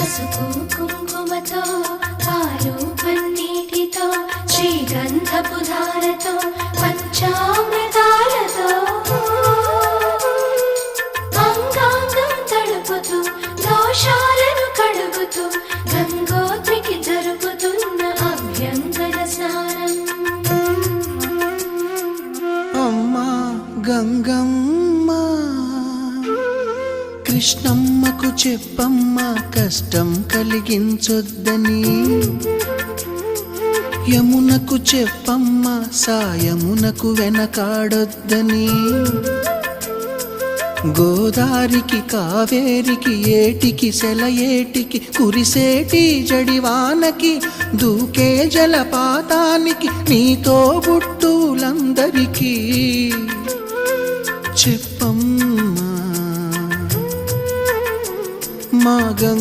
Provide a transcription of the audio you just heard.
పసుపు కుంకుమతో పాలు పన్నీటితో శ్రీగంధపు ధారతో పంచామృతాలతో అంగాంగం తడుపుతూ దోషాలను కడుగుతూ గంగోత్రికి జరుపుతున్న అభ్యంగన స్నానం. అమ్మా గంగమ్మ, కృష్ణమ్మకు చెప్పమ్మ కష్టం కలిగించొద్దని, యమునకు చెప్పమ్మ సాయమునకు వెనకాడొద్దని, గోదారికి కావేరికి ఏటికి సెలయేటికి కురిసేటి జడివానకి దూకే జలపాతానికి నీతో బుట్టులందరికీ చెప్పమ్మా మా గంగ.